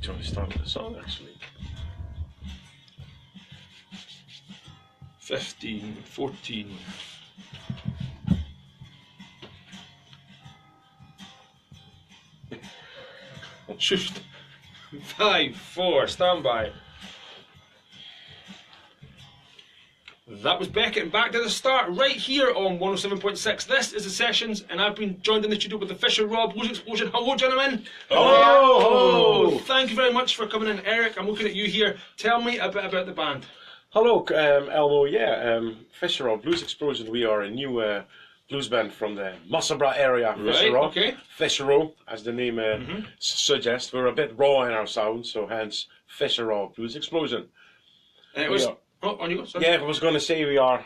Trying to start the song actually. 15, 14. Shift. 5, 4, stand by. That was Beckett, and back to the start, right here on 107.6. This is the Sessions, and I've been joined in the studio with the Fisherraw Blues Explosion. Hello, gentlemen. Hello. Hello. Thank you very much for coming in. Eric, I'm looking at you here. Tell me a bit about the band. Hello, Elmo. Yeah, Fisherraw Blues Explosion. We are a new blues band from the Musselburgh area. Fisherraw. Right, okay. Fisherraw, as the name suggests. We're a bit raw in our sound, so hence Fisherraw Blues Explosion. It was. Oh, on you go. Sorry. Yeah, I was going to say we are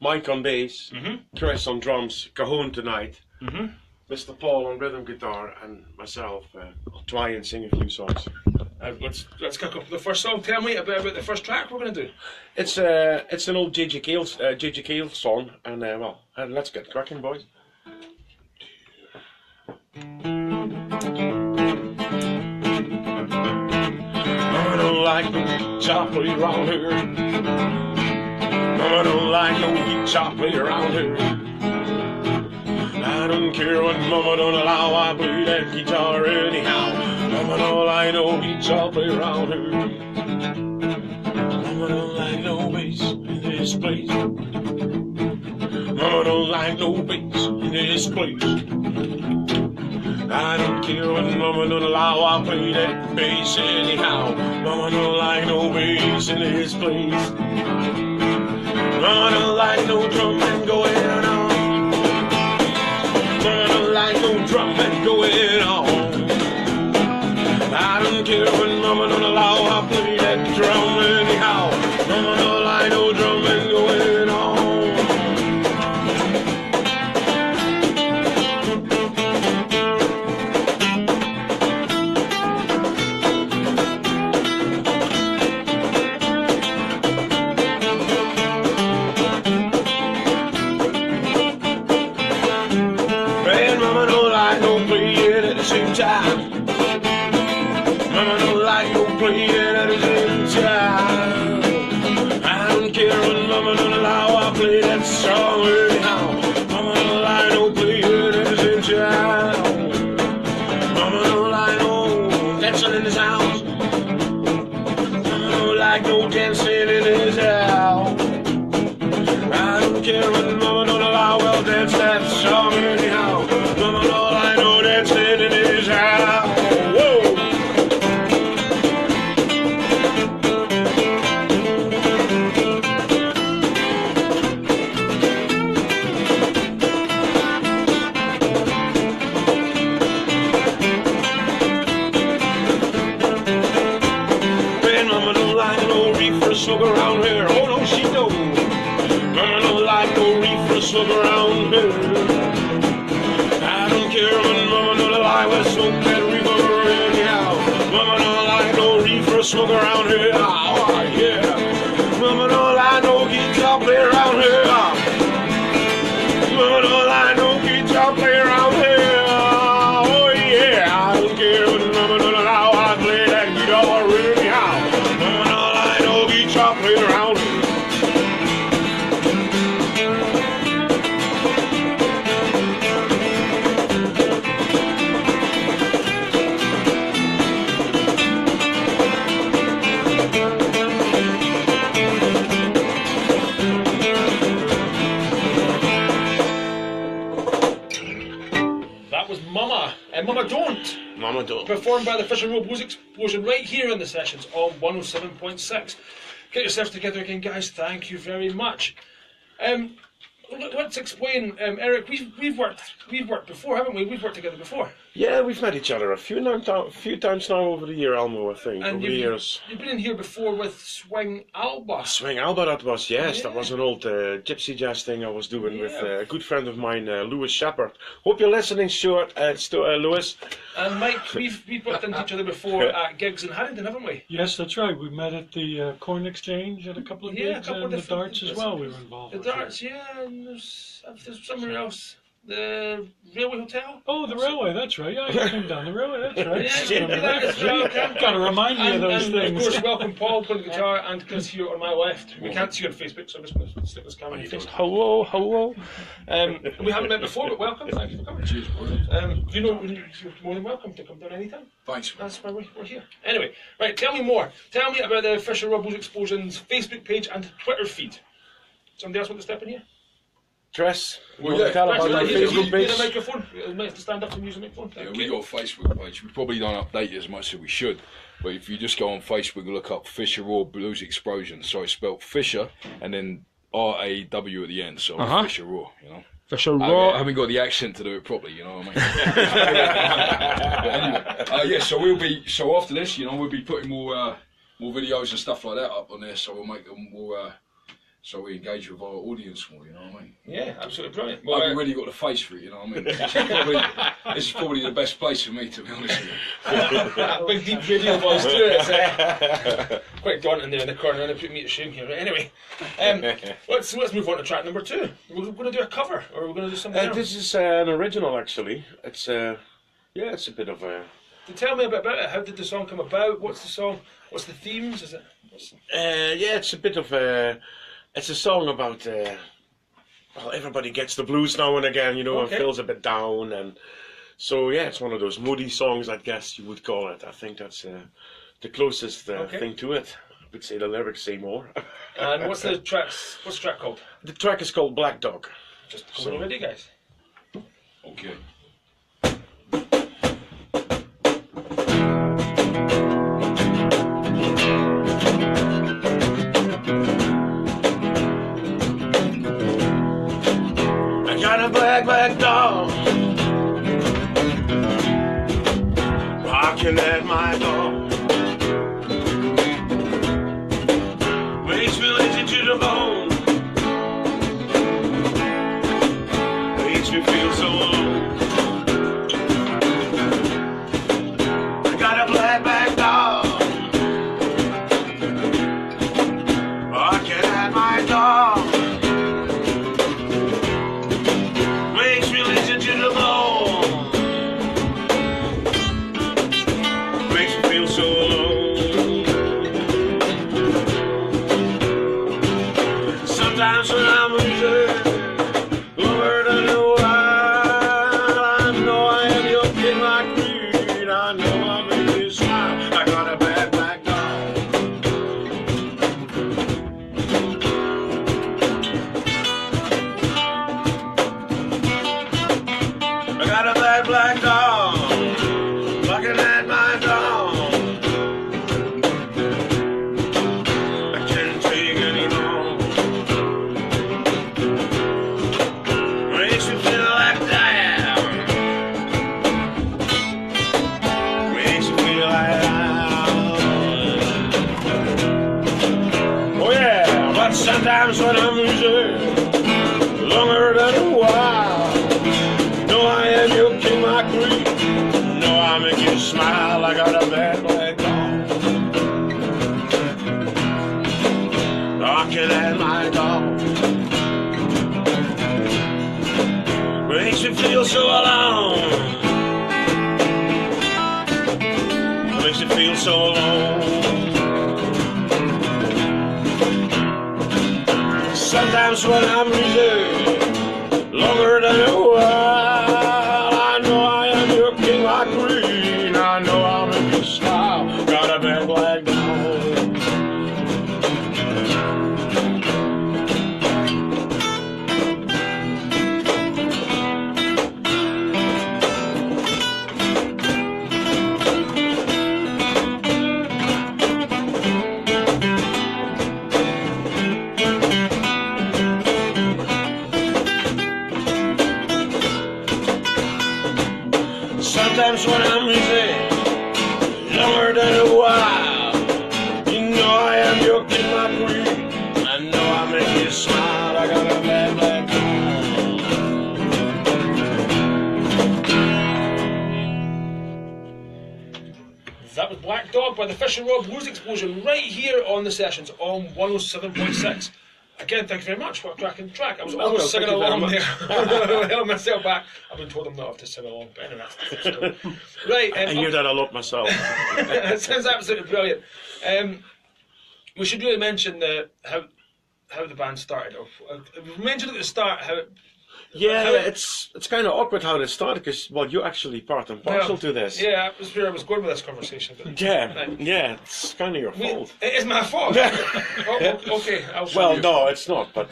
Mike on bass, Chris on drums, Cajon tonight, Mr. Paul on rhythm guitar, and myself. I'll try and sing a few songs. Let's kick off the first song. Tell me a bit about the first track we're going to do. It's an old J.J. Cale song, and let's get cracking, boys. I don't like no chocolate around here. I don't like no chocolate around here. I don't care what Mama don't allow, I play that guitar anyhow. Mama don't like no guitar play around here. Mama don't like no bass in this place. Mama don't like no bass in this place. I don't care what Mama don't allow, I play that bass anyhow. Mama don't like no bass in this place. Mama don't like no drumming going on. Mama don't like no drumming going on. I don't care what Mama don't allow, I play that drum anyhow. Mama don't like no drumming going on. Time. Mama don't like no playing at the same time. I don't care what Mama don't allow, I play that song anyhow. Mama don't like no playing at the same time. Mama don't like no dancing in this house. Mama don't like no dancing in this house. I don't care what Mama don't allow, well dance that song anyhow. Mama don't like no dancing in this house. Whoa! Man, Mama don't like no reefer smoke around here. Oh no, she don't. Mama don't like no reefer smoke around here. I don't care when Mama don't allow, I smoke that reefer anyhow. Mama don't like no reefer smoke around here. Oh yeah. Mama don't like no guitar play around here. Mama don't like no guitar play around here. Oh yeah. I don't care when Mama don't allow, I play that guitar anyhow. Mama don't like no guitar play around here. Mama Don't. Mama Don't. Performed by the Fisherraw Blues Explosion right here in the Sessions on 107.6. Get yourselves together again, guys. Thank you very much. Let's explain, Eric. We've worked before, haven't we? We've worked together before. Yeah, we've met each other a few times now over the year, Elmo. I think and over the years. You've been in here before with Swing Alba. Swing Alba, that was, yes. Yeah. That was an old gypsy jazz thing I was doing with a good friend of mine, Lewis Shepherd. Hope you're listening, Stuart. Lewis. And Mike, we've worked into each other before at gigs in Harrington, haven't we? Yes, that's right. We met at the Corn Exchange at a couple of gigs, a couple and of the darts as well. We were involved. The darts, yeah. And there's somewhere else. the Railway Hotel. Oh, the railway, that's right. Yeah, I came down the railway, that's right. Yeah, that is right, okay. Got to remind me of those and things. of course, welcome Paul playing the guitar and Chris here on my left. We can't see you on Facebook, so I'm just going to stick this camera in your face. Hello, hello. We haven't met before, but welcome. Thank you for coming. Cheers, You know, you're more than welcome to come down anytime. Thanks. That's why we're here. Anyway, right, tell me more. Tell me about the Fisherraw Blues Explosion's Facebook page and Twitter feed. Somebody else want to step in here? Chris, Well, yeah. tell about my Here's Facebook the page. microphone. You might have to stand up and use the microphone. Yeah, Okay. we got a Facebook page. We probably don't update it as much as we should. But if you just go on Facebook and look up Fisherraw Blues Explosion, so it's spelled Fisher and then R-A-W at the end, so Fisherraw, you know. I haven't got the accent to do it properly, you know what I mean? Anyway, so after this, you know, we'll be putting more videos and stuff like that up on there, so we'll make them more, so we engage with our audience more, you know what I mean? Yeah, absolutely brilliant. Well, I've really got the face for it, you know what I mean? This is probably the best place for me, to be honest with you. Big deep radio voice too. It's quite daunting there in the corner, and they put me to shame here. Right? Anyway, let's move on to track number 2. We're going to do a cover, or we're going to do something else. This is an original, actually. It's it's a bit of a. Tell me a bit about it. How did the song come about? What's the song? What's the themes? Is it? It's a bit of a. It's a song about. Well, everybody gets the blues now and again, you know, and feels a bit down, and so yeah, it's one of those moody songs, I guess you would call it. I think that's the closest thing to it. I would say the lyrics say more. And what's the track called? The track is called Black Dog. Just come on ready, guys. Okay. Black dog barking at my door, makes me lazy to the bone, makes me feel so alone. I got a black dog barking at my door. Sometimes when I'm losing, Lord, I know I am your king like queen. I know I make you smile. I got a bad black dog. I got a bad black dog, barking at my dog. I can't take anymore. Makes me feel like dying. Makes me feel like oh yeah, but sometimes when I'm losing, longer than a while, know I am your king, my queen. Know I make you smile. I got a bad black dog barking at my dog. Makes me feel so alone. Makes me feel so alone. Sometimes when I'm reserved, longer than a while, I know I am your king like queen. I know I'll make you smile. Got a bad black dog. Sometimes when I'm easy, longer than a while, you know I am your king, my queen. I know I make you smile. I got a bad black dog. That was Black Dog by the Fisherraw Blues Explosion right here on the sessions on 107.6. Again, thank you very much. What a cracking track. I was Well, almost thank singing you very along much. there. I held myself back. I've been told I'm not to sing along, but anyway, that's the story. Right, I hear that a lot myself. it sounds absolutely brilliant. We should really mention how the band started off. We mentioned at the start how it... Yeah, How- it's kind of awkward how it started because, well, you're actually part and parcel to this. Yeah, that was where I was going with this conversation. But Yeah, it's kind of your fault. It is my fault. Okay. I'll show Well, you. no, it's not, but,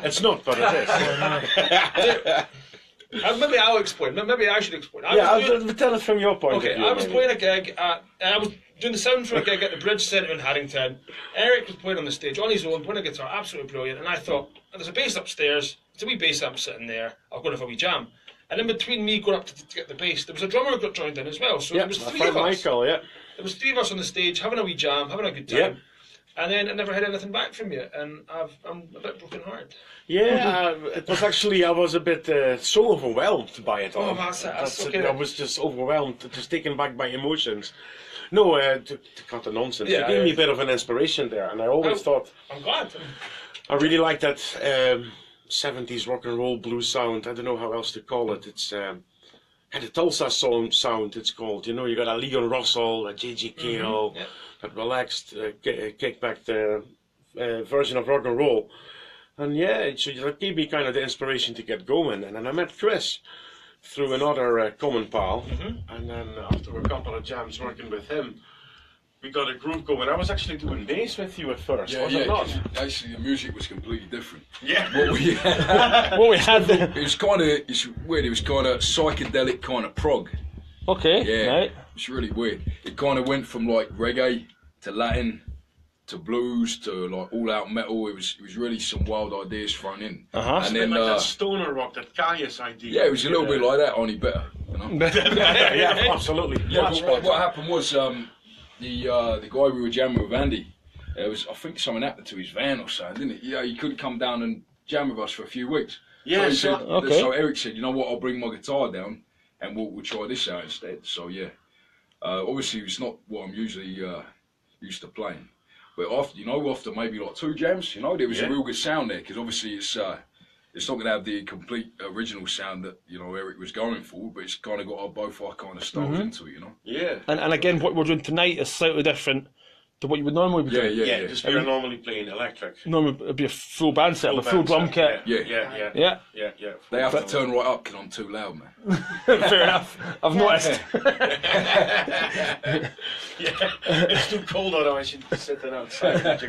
it's not, but it is. Maybe I'll explain. Maybe I should explain. I'll tell us from your point Okay, of view. I was maybe. playing a gig I was doing the sound for a gig at the Bridge Centre in Harrington. Eric was playing on the stage on his own, playing a guitar, absolutely brilliant. And I thought, there's a bass upstairs, it's a wee bass amp sitting there, I'll go and have a wee jam. And in between me going up to get the bass, there was a drummer who got joined in as well. So Yeah, there was my three friend of us. Michael, yeah. There was three of us on the stage having a wee jam, having a good time. Yeah. And then I never had anything back from you, and I'm a bit broken hearted. Yeah, it was actually, I was a bit so overwhelmed by it all. Oh, that's okay. I was just overwhelmed, just taken back by emotions. No, to cut the nonsense. Yeah, it gave me a bit of an inspiration there, and I always thought, I'm glad. I really like that 70s rock and roll blues sound. I don't know how else to call it. It's had a Tulsa sound, it's called. You know, you got a Leon Russell, a J.G. Cale, Yeah. that relaxed, kick-back version of rock and roll. And yeah, so that gave me kind of the inspiration to get going. And then I met Chris through another common pal. And then after a couple of jams working with him, we got a groove going. I was actually doing bass with you at first, was it not? Actually, the music was completely different. Yeah. What we What we had there. it was kind of, it's weird. It was kind of psychedelic, kind of prog. Okay, Yeah, right. it's really weird. It kind of went from like reggae to Latin to blues to like all-out metal. It was really some wild ideas thrown in. Uh-huh. And Then then like that stoner rock, that Caius idea. yeah, it was a little bit like that, only better. You know? Yeah, absolutely. Yeah, Much but what better. happened was the guy we were jamming with, Andy, I think something happened to his van or something, didn't it? Yeah, he couldn't come down and jam with us for a few weeks. Yeah, so, he so- said, okay. so Eric said, you know what, I'll bring my guitar down and we'll try this out instead. So yeah, obviously it's not what I'm usually used to playing, but after maybe like 2 jams, there was a real good sound there, because obviously it's not going to have the complete original sound that Eric was going for, but it's kind of got both our kind of styles into it, Yeah. And again, what we're doing tonight is slightly different to what you would normally be doing. Yeah. Just we are normally playing electric. Normally it'd be a full band set, a full band drum set, kit. Yeah. Yeah, They have to turn right up because I'm too loud, man. fair enough. I've noticed. It's too cold out. I should sit it outside.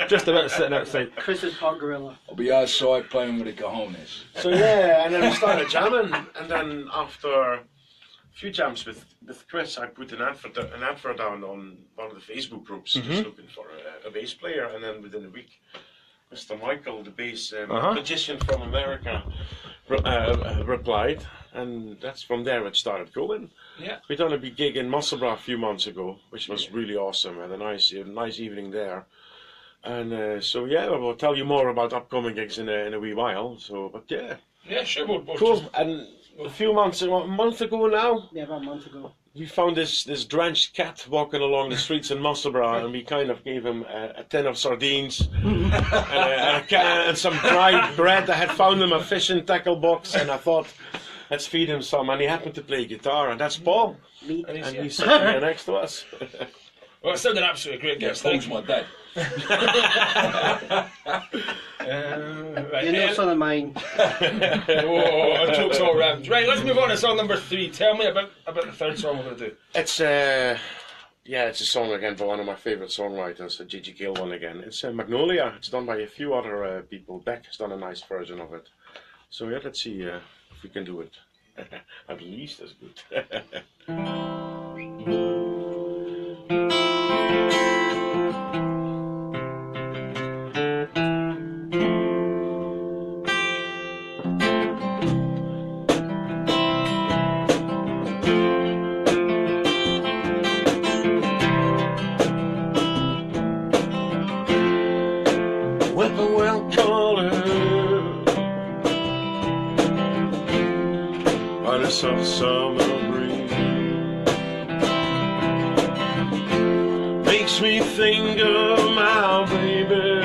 Just about sitting outside. Chris's hot gorilla. I'll be outside playing with the cojones. So yeah, and then we started jamming, and then after a few jams with Chris, I put an advert down on one of the Facebook groups, just looking for a bass player, and then within a week, Mr. Michael, the bass magician from America, replied, and that's from there it started going. Yeah. We done a big gig in Musselburgh a few months ago, which was really awesome. Had a nice evening there. And so yeah, we'll tell you more about upcoming gigs in a wee while. So, but yeah, Yeah, sure. We'll cool. just- And a month ago now, Yeah, about a month ago. we found this drenched cat walking along the streets in Musselburgh, and we kind of gave him a tin of sardines and a can and some dried bread. I had found him a fishing tackle box, and I thought, let's feed him some. And he happened to play guitar, and that's Paul, Meat. And and he's sitting here next to us. Well, it sounded absolutely great, Yeah, guys. Paul's Thank my you. dad. Right, You're no son of mine. oh, jokes all round. Right, let's move on to song number 3. Tell me about the third song we're going to do. It's it's a song again by one of my favorite songwriters, a J.G. Cale one again. It's Magnolia. It's done by a few other people. Beck has done a nice version of it. So yeah, let's see if we can do it at least as good. Whippoorwill caller by the soft summer breeze makes me think of my baby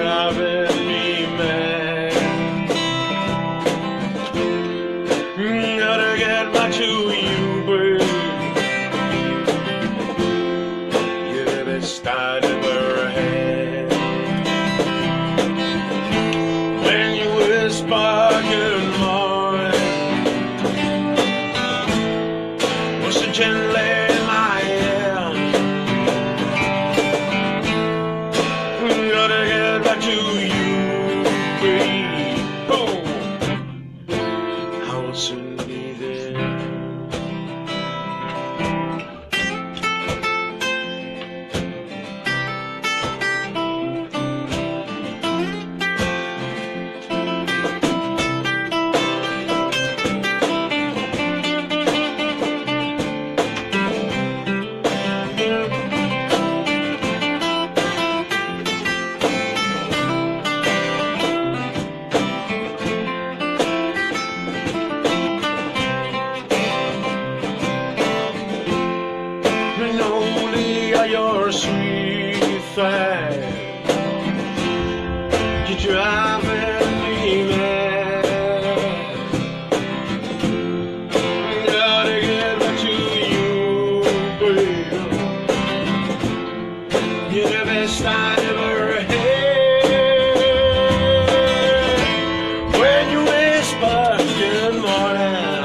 driving me mad. Gotta get back to you, babe. You're the best I'd ever had. When you whisper good morning, was so gently in my ear. Gotta get back to you, babe. Boom. I will soon be there. And only are your sweet thing. You're driving me mad. Gotta get back to you, babe. You're the best I ever had. When you whisper good morning,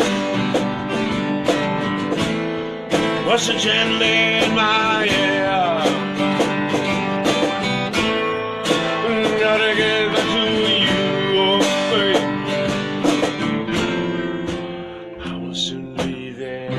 was so gently in my ear. Gotta get back to you, oh babe. I will soon be there.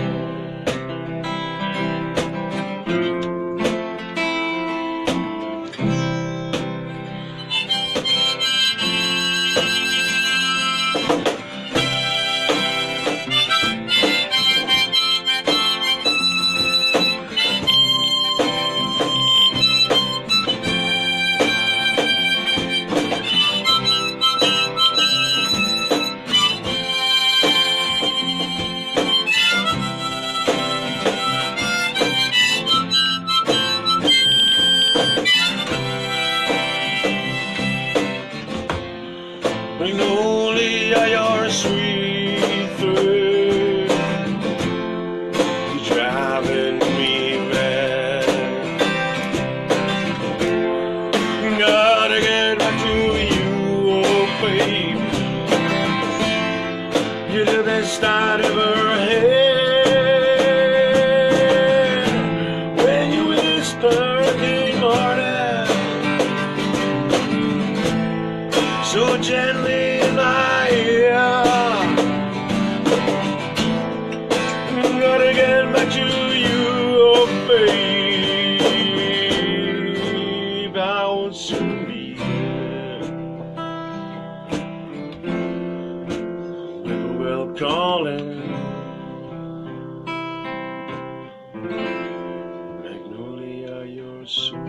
And only are your sweet things. You're driving me mad. Gotta get back to you, oh babe. You're the best I'd ever had. When you whisper good morning, so gently in my ear. Gotta get back to you, oh babe. I will soon be there. Whippoorwill calling, Magnolia, you're sweet.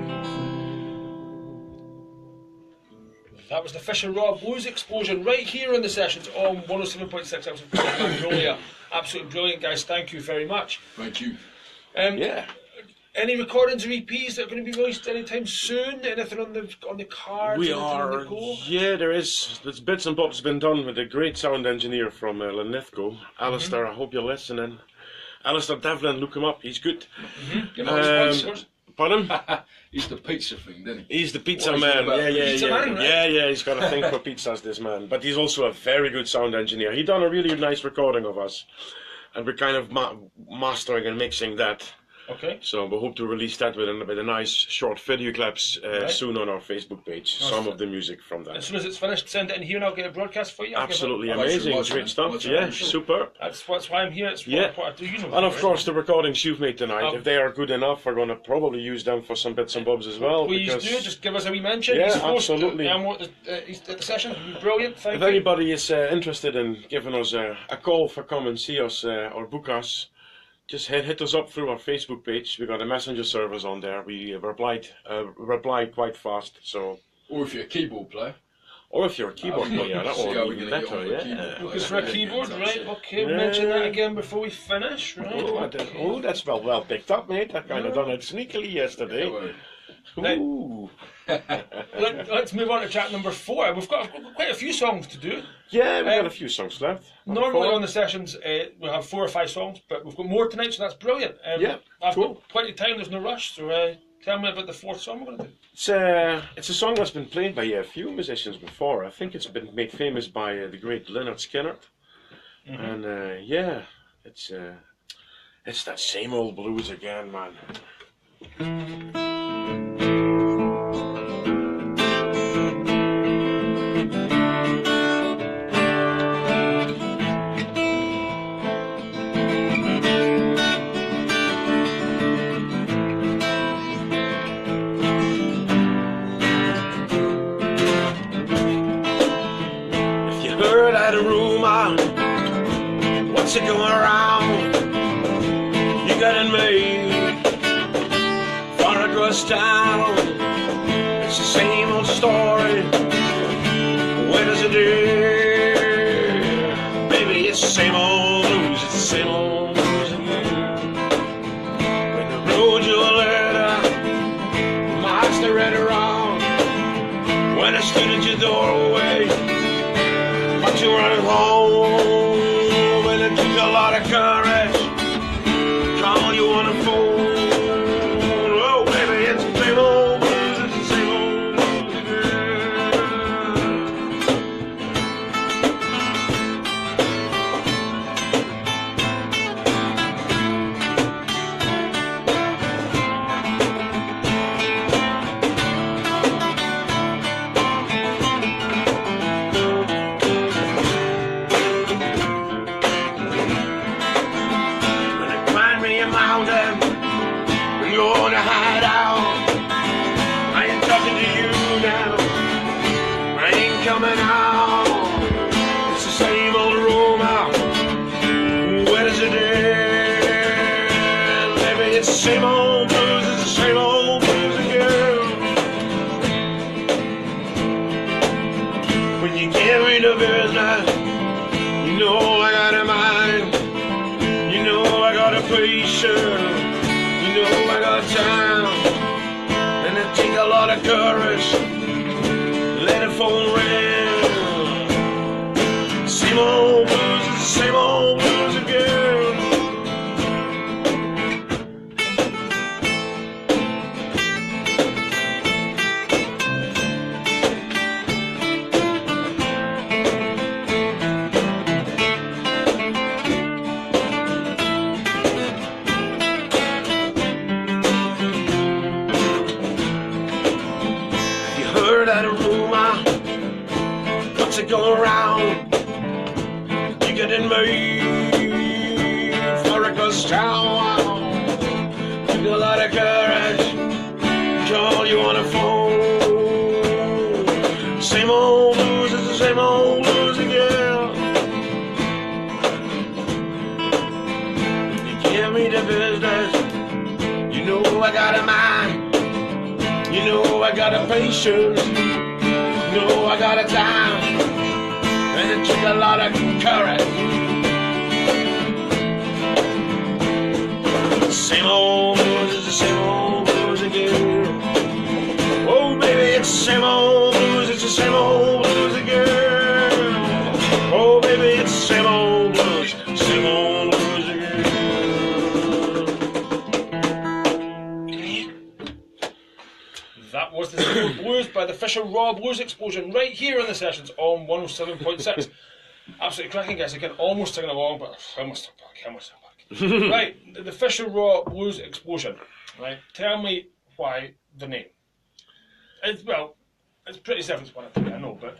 That was the Fisherraw Blues Explosion right here in the sessions on 107.6 hours of Magnolia. Absolutely brilliant, guys. Thank you very much. Thank you. Yeah. Any recordings or EPs that are going to be released anytime soon? Anything on the cards? We anything on the are, go? yeah, there's bits and bobs been done with a great sound engineer from Linlithgow, Alistair. I hope you're listening. Alistair Devlin, look him up, he's good. Give us sponsors. Pardon? He's the pizza thing, didn't he? He's the pizza What is man. it about Yeah, pizza man, right? yeah. He's got a thing for pizzas, this man. But he's also a very good sound engineer. He done a really nice recording of us, and we're kind of mastering and mixing that. Okay. So we hope to release that with a nice short video clips Right. soon on our Facebook page. Some of the music from As that. soon as it's finished, send it in here and I'll get a broadcast for you. I'll give Absolutely it- amazing, Lots of great stuff. lots of Yeah, lots of- super. That's why I'm here. It's Yeah. what I do. You know. And of right? course, the recordings you've made tonight, Um, if they are good enough, we're going to probably use them for some bits and bobs as well. Please because do. Just give us a wee mention. Yeah, He's supposed absolutely. He's at the session. Brilliant. Thank if you. anybody is interested in giving us a call for come and see us or book us, just hit us up through our Facebook page. We got a messenger service on there. We reply quite fast. So, Or if you're a keyboard player. or if you're a keyboard player, that See how will we're be gonna get better. on with Yeah. keyboard Looking players. for a keyboard, right? Okay, Yeah. mention that again before we finish, right? Oh, that's well picked up, mate. I kind of done it sneakily yesterday. Yeah, well, Ooh. Let's move on to track number 4. We've got quite a few songs to do. Yeah, we've got a few songs left. Normally on the sessions we have 4 or 5 songs, but we've got more tonight, so that's brilliant. Yeah, I've cool. got plenty of time, there's no rush, so tell me about the 4th song we're going to do. It's a song that's been played by a few musicians before. I think it's been made famous by the great Lynyrd Skynyrd. And it's that same old blues again, man. If you heard that rumor, what's it going around? You got it made far across town. It's the same old story. Where does it end? Baby, it's the same old blues. It's the same old blues again. When the road you a letter, marks the red around. When I stood at your doorway, watch you running home. And it took a lot of courage. Call you on the phone. Oh, baby, it's the same old blues. It's the same old blues again. When they find me a mountain, I'm going to hide out. I ain't talking to you now. I ain't coming out. It's the same old rumor. Where does it end? Baby, it's the same old blues. It's the same old blues again. When you give me the business, you know I got a mind. You know I got a patience. You know I got time. And it take a lot of courage. Let the phone ring. Same old blues, it's the same old blues again. You heard that rumor? What's it going around? You getting made for a ghost town. Took a lot of courage. Call you on the phone. Same old blues, it's the same old blues again. You give me the business. You know I got a mind. You know I got a patience. You know I got a time. And it took a lot of courage. Same old blues, it's the same old blues again. Oh baby, it's the same old blues, it's the same old blues again. Oh baby, it's the same old blues, same old blues again. That was the Same Old Blues by the Fisherraw Blues Explosion right here in the sessions on 107.6. Absolutely cracking, guys. I can almost sing along, but how much back. Right, the Fisherraw Blues Explosion. Right, tell me why the name. It's pretty self-explanatory, I know, but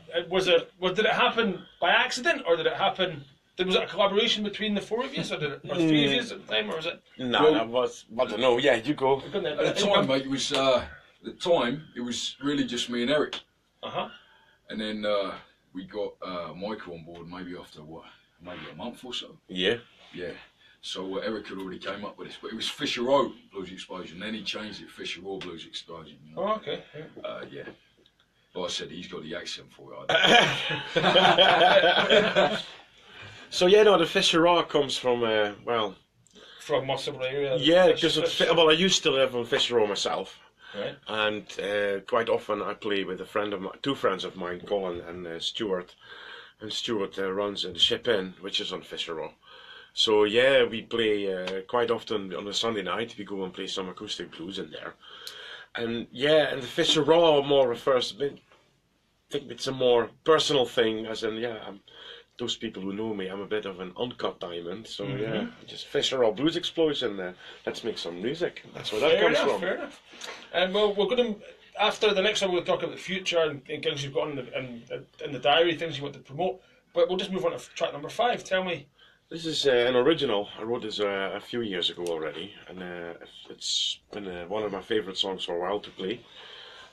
did it happen by accident, or did it happen? Was it a collaboration between the 4 of you, or 3 of you at the time, or was it? No, that was, I don't know, yeah, you go. At the time, mate, it was really just me and Eric. And then we got Michael on board maybe after maybe a month or so. Yeah. Yeah. So Eric had already came up with this, but it was Fisherraw Blues Explosion. Then he changed it Fisherraw Blues Explosion. You know? Oh, okay. Yeah. But I said he's got the accent for it. So yeah, no, the Fisherraw comes from from a similar area. yeah, because I used to live on Fisherraw myself. Right. And quite often I play with two friends of mine, Colin and Stuart. And Stuart runs the Ship Inn, which is on Fisherraw. So yeah, we play quite often on a Sunday night. We go and play some acoustic blues in there. And yeah, and the Fisherraw more refers to, I think it's a more personal thing, as in, those people who know me, I'm a bit of an uncut diamond. So yeah, just Fisherraw Blues Explosion. Let's make some music. That's where that comes from. Fair enough. And well, we're going to, after the next one, we'll talk about the future and things you've got in the diary, things you want to promote. But we'll just move on to track number 5. Tell me. This is an original. I wrote this a few years ago already, and it's been one of my favourite songs for a while to play.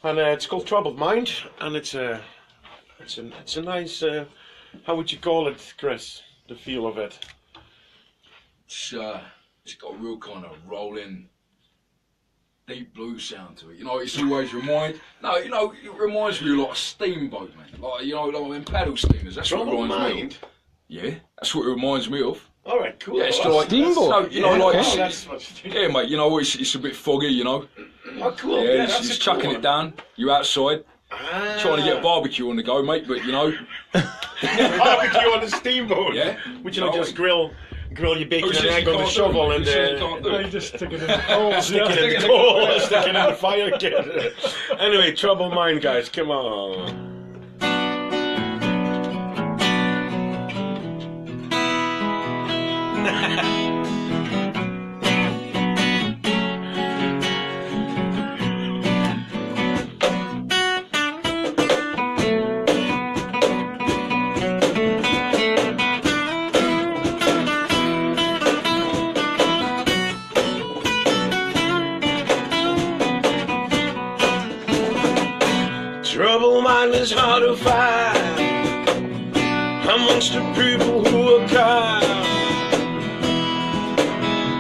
And it's called "Troubled Mind," and it's a nice. How would you call it, Chris? The feel of it. It's got a real kind of rolling, deep blues sound to it. You know, it's always it reminds me a lot of Steamboat, man. Like, you know, like when paddle steamers. That's what it Troubled reminds me Mind. of. Yeah, that's what it reminds me of. All right, cool. Yeah, it's Well, like Steamboat. yeah, mate. You know, it's a bit foggy. You know. oh, cool. Yeah, that's it's a cool chucking one. it down. You're outside trying to get a barbecue on the go, mate. But you know, Barbecue on a steamboat. Yeah. Would you like just grill your bacon Oh, and you egg on the can't do shovel it. and You said you can't do No, it. you just stick it in the coals. stick it in the coal, stick it in the fire kit. Anyway, Troubled Mind, guys, come on. Troubled mind is hard to find amongst the people who are kind.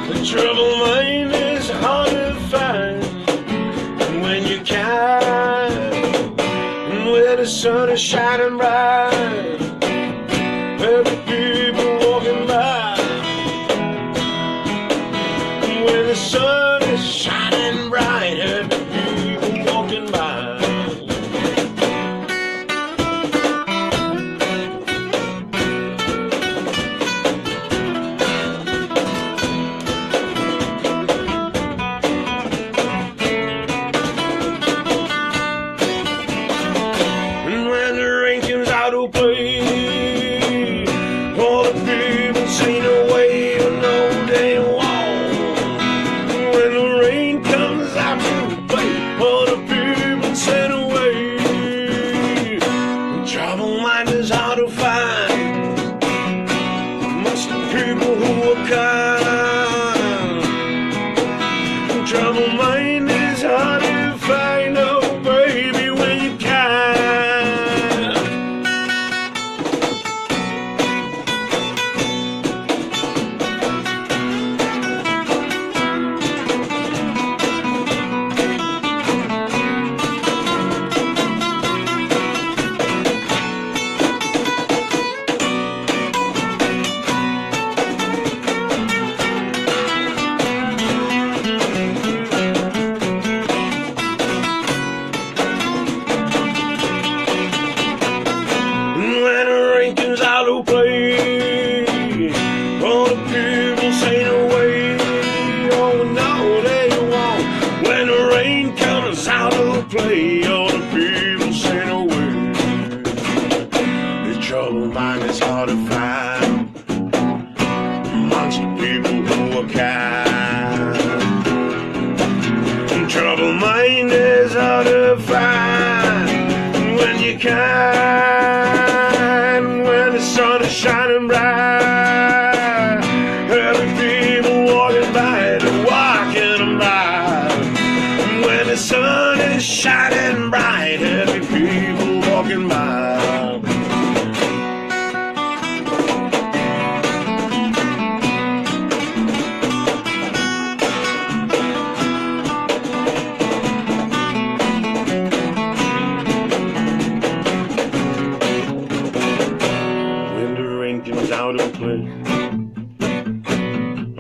The troubled mind is hard to find when you can. And where the sun is shining bright, every people walking by. And when the sun is shining bright, every people walking by. Troubled mind is hard to find, oh baby, when you can. When the rain comes out to play, all the people say no way, oh no they won't. When the rain comes out to play, all the people say no way. The troubled mind is hard to find amongst the people who are kind. The troubled mind is hard to find when you can. When the sun is shining bright, every people walking by, they're walking by. When the sun is shining bright, every people walking by. When the rain comes out to play,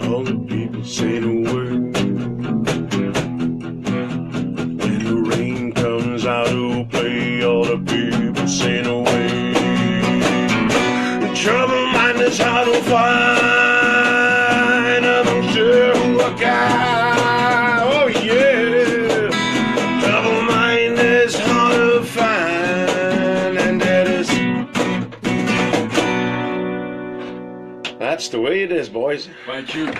all the people say the word. away, all the people sail away. Trouble minders hard to find, I'm not sure who I got. Oh yeah, trouble minders hard to find, and that's the way it is, boys. Thank you.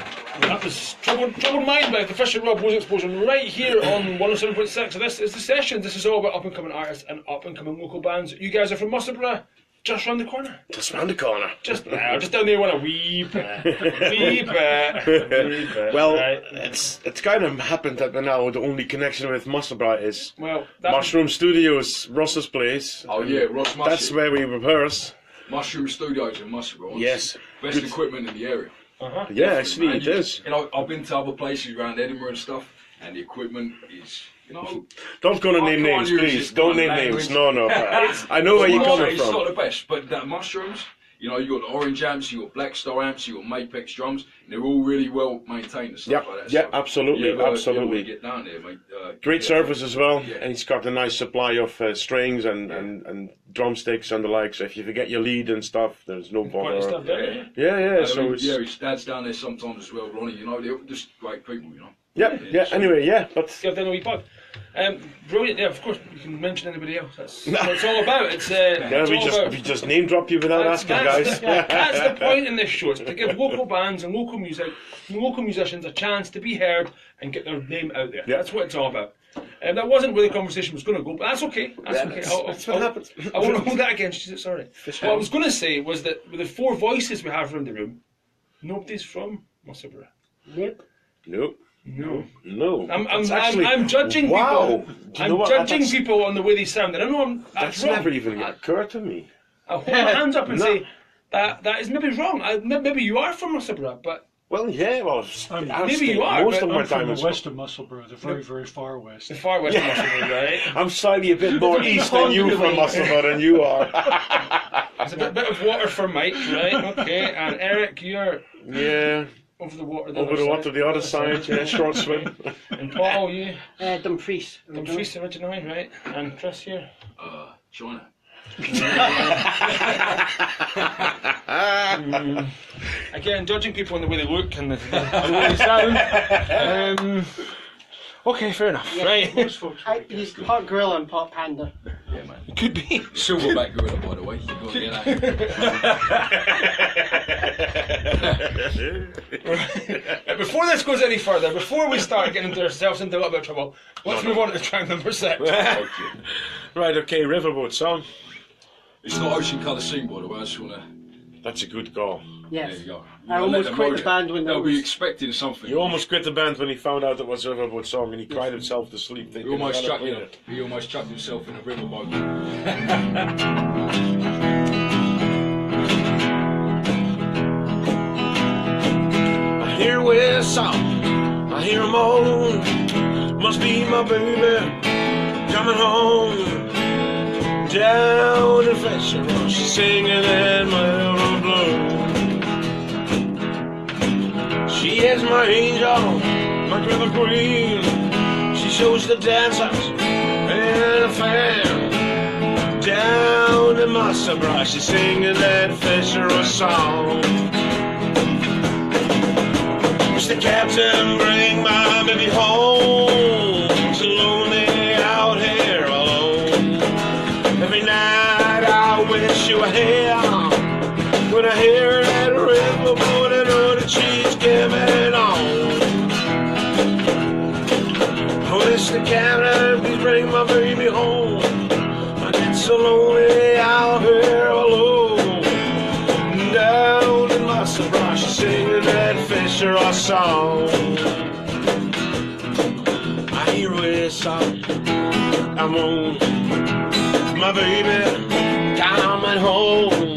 That was Troubled Mind by the Fisherraw Blues Explosion right here on 107.6. So this is the session. This is all about up and coming artists and up and coming local bands. You guys are from Musselburgh, just round the corner. Just round the corner. Just down there, a wee bit. Wee bit. Well, Right. it's kind of happened that now the only connection with Musselburgh is Well, that Mushroom Studios, Ross's place. Oh yeah, Ross Mushroom. That's where we rehearse. Mushroom Studios in Musselburgh. Yes. Best equipment in the area. Yeah, actually Man, it is. You know, I've been to other places around Edinburgh and stuff, and the equipment is, you know. Don't go to I name can't names, use please. it, Don't can't name language. names. No. I know where you're coming It's from. not the best, but that mushrooms, you know, you got the orange amps, you got Black Star amps, you got Mapex drums, and they're all really well maintained and stuff Yep, like that. yeah, So absolutely, you ever absolutely. get down there, mate. Great yeah. service as well, Yeah. and he's got a nice supply of strings and drumsticks and the like. So if you forget your lead and stuff, there's no quality bother. stuff there, yeah. Yeah. I So mean, it's yeah, his dad's down there sometimes as well, Ronnie. You know, they're just great people, you know. yeah. so- Anyway, yeah, but Give them a wee plug. Brilliant. Yeah, of course. You can mention anybody else. That's what it's all about. It's yeah, it's all about. we just name drop you without asking, guys. That's the point in this show. It's to give local bands and local musicians a chance to be heard and get their name out there. Yeah. That's what it's all about. That wasn't where the conversation was going to go, but that's okay. That's okay. that's what happens. I won't hold that against you. Sorry. What I was going to say was that with the four voices we have around the room, nobody's from Musselburgh. Yep. No. No. I'm I'm judging wow. people. Do you know I'm what? judging That's- people on the way they sound. And I know that's wrong. never even occurred to me. I'll hold my hands up and No. say that is maybe wrong. Maybe you are from Musselburgh, but Well, yeah, well, I'm- I've Maybe stayed you are, most but of my I'm from time the in west of Musselburgh, the very, very far west. the far west of Musselburgh, right? I'm slightly a bit more east than you from Musselburgh than you are. It's a bit of water for Mike, right? Okay, and Eric, you're Yeah, over the water. over the water, the other side, yeah, short swim. And Paul, you Dumfries. Dumfries originally, right? And Chris here. China. Again, judging people on the way they look and the way they sound. Okay, fair enough. Right, Most folks would He's guess. Pot Gorilla and Pot Panda. Yeah, man. could be. Silverback gorilla, by the way. You got to get that. Before this goes any further, before we start getting ourselves into a little bit of trouble, let's move on to track number 6. Right, okay, Riverboat song. It's not Ocean Colour Scene, by the way. I just want to. That's a good call. There Yes. you go. I almost quit the band when they'll that be was. expecting something. He almost quit the band when he found out it was a Riverboat song, and he cried himself to sleep He thinking almost he chucked, played it. he almost chucked himself in a riverboat. I hear a whistle, I hear a moan. Must be my baby coming home. Down in Fisherraw, she's singing in my little blue. She is my angel, my river queen. She shows the dancers and the fan. Down in Musselburgh, she's singing that Fisherraw song. Mr. Captain, bring my baby home. So lonely out here alone. Every night I wish you were here. When I hear that riverboat, I know that she's coming on. Oh, Mr. Captain, please bring my baby home. I get so lonely out here alone. Down in Musselburgh, she's singing that Fisherraw song. I hear a whistle, I'm on. My baby coming home.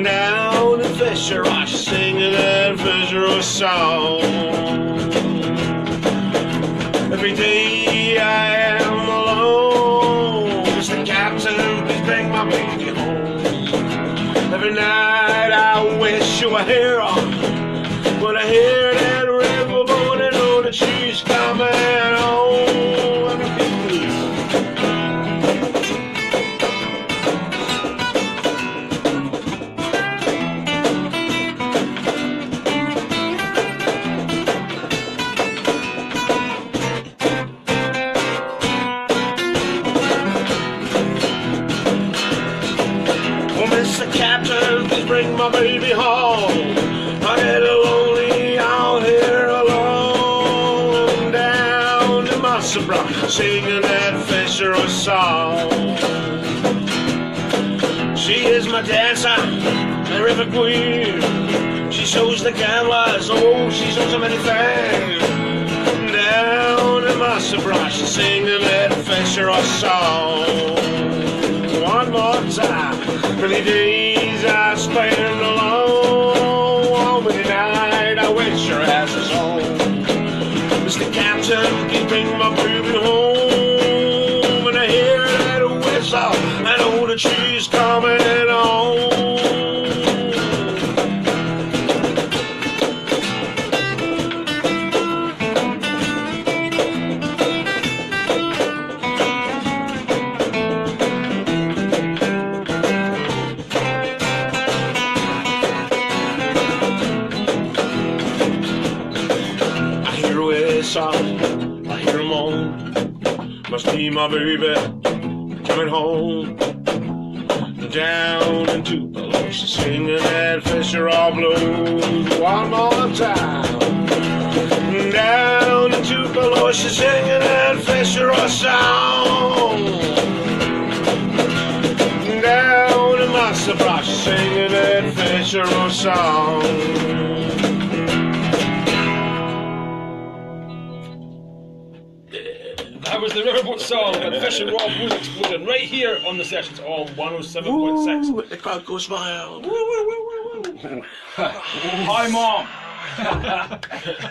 Down in Fisherraw, she's singing that Fisherraw song. Every day I am alone. Mr. Captain, please bring my baby home. Every night I wish you were here. When I hear that riverboat, I know that she's coming home. bring my baby home. I get lonely out here alone, down in Musselburgh, singing that Fisherraw song. She is my dancer, my river queen. She shows the gamblers, oh, she shows them anything. Down in Musselburgh, she's singing that Fisherraw song. One more time, many days I spend alone. Many night I wish her as his own. Mr. Captain, keeping my baby home. And I hear that whistle, I know that she's coming home. I hear him on. Must be my baby coming home. Down into below, she's singing that Fisherraw Blues one more time. Down into below, she's singing that Fisherraw song. Down in Musselburgh, she's singing that Fisherraw song. That was the Riverboat song and Fisherraw Blues Explosion right here on the sessions on 107.6. The crowd goes wild. Hi, Mom.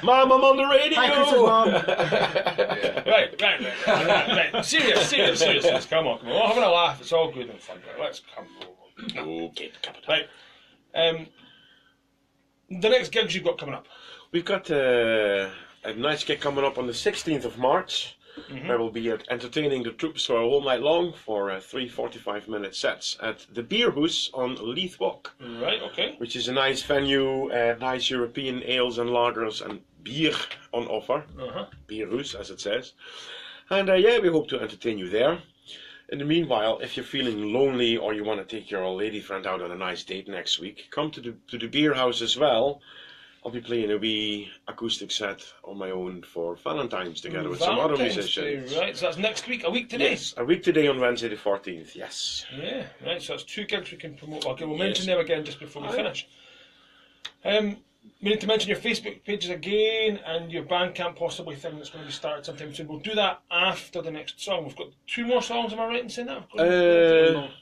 Mom, I'm on the radio. Hi, Chris's mom. Right. Serious. Come on. We're all having a laugh. It's all good and fun. Right, let's come over. Okay, Right. The next gigs you've got coming up. we've got a nice gig coming up on the 16th of March. Where we'll be entertaining the troops for a whole night long for 3 45-minute sets at the Beer House on Leith Walk. Right, okay. Which is a nice venue, nice European ales and lagers and beer on offer. Beer House, as it says. And yeah, we hope to entertain you there. In the meanwhile, if you're feeling lonely or you want to take your old lady friend out on a nice date next week, come to the Beer House as well. I'll be playing a wee acoustic set on my own for Valentine's together with some other musicians. Right, so that's next week, a week today? Yes, a week today on Wednesday the 14th, yes. Yeah, right, so that's 2 gigs we can promote. Okay, we'll mention them again just before we finish. We need to mention your Facebook pages again and your Bandcamp possibly thing that's going to be started sometime soon. We'll do that after the next song. We've got 2 more songs, am I right in saying that?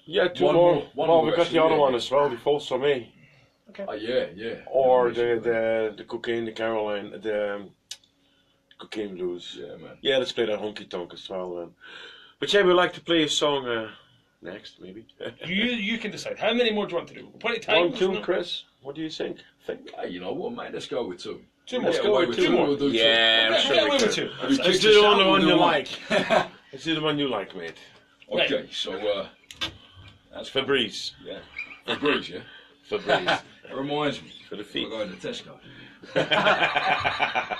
Yeah, 2 One more. more. Well, we've got the other one as well, the False for Me. Yeah. Or the Cocaine, the Caroline, the Cocaine Blues. Yeah, man. Yeah, let's play that honky tonk as well then. But yeah, we'd like to play a song next, maybe. You can decide. How many more do you want to do? Plenty of time. 1, 2, Chris. What do you think? Hey, you know what, mate? Let's go with 2. 2 more. Let's go with 2 2 more. more. We'll do 2. Yeah, I'm Get sure away we with can. 2. Let's do the one you like. Let's do the one you like, mate. Okay, so That's Fabrice. yeah, Fabrice, yeah. Fabrice. It reminds me. For the feet. We're going to Tesco.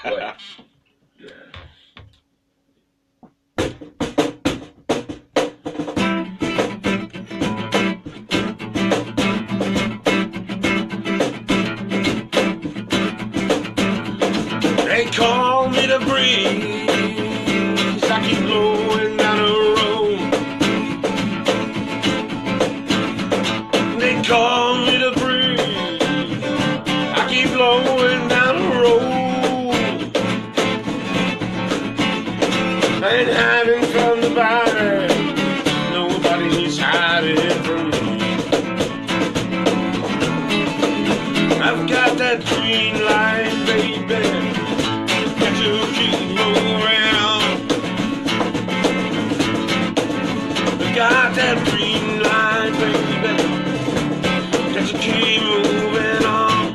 Wait. Yeah. They call me the breeze, I keep blowing down the road. They call me the breeze, I keep blowing down the road. I ain't hiding from the body, nobody's hiding from me. I've got that green light, baby. Got to keep moving on. Got that green light, baby. Got to keep moving on.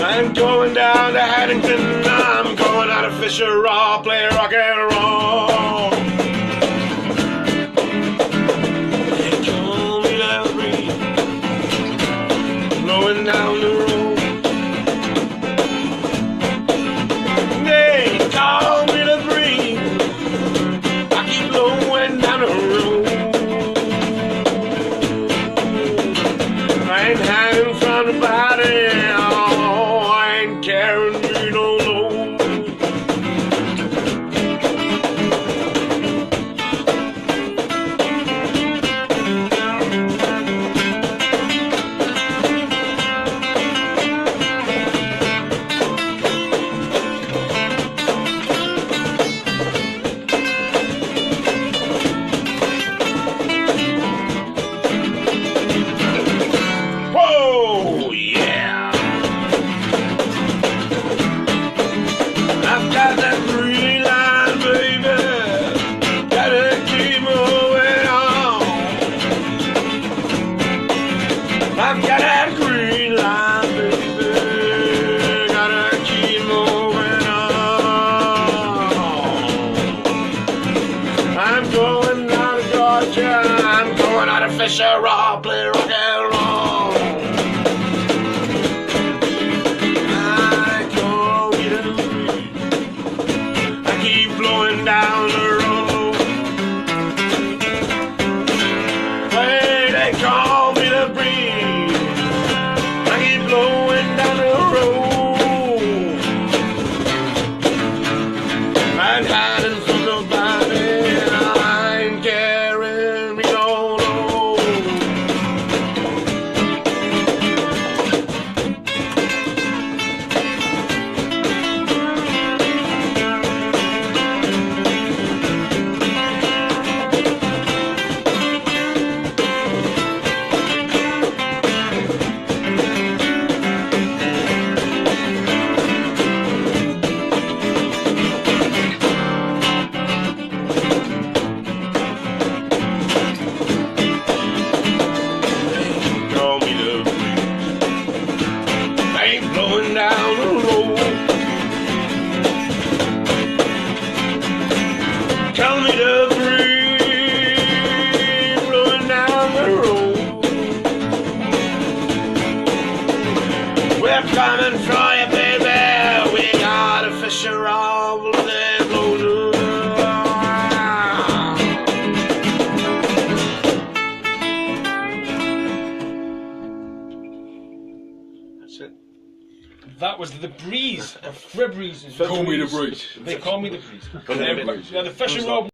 I'm going down to Haddington. I'm going out of Fisherraw, play rock and roll. They call me that breeze, blowing down the road. They call me the breeze, I keep blowing down the road. I'm going out of Georgia. I'm going out of Fisherraw, play rock and roll. I call me the breeze. I keep blowing down the road. Hey, they call me the breeze. I keep blowing down the road. I'm hiding from nobody. I'm carrying me on. Call me the breeze. I ain't blowing down the road. Call me the breeze, blowing down the road. We're coming for you, baby. We got a Fisherraw Blues Explosion. That's it. That was The Breeze, or Febreze. Call me the breeze. They call me The Breeze. Call me the breeze. Yeah, the Fisherraw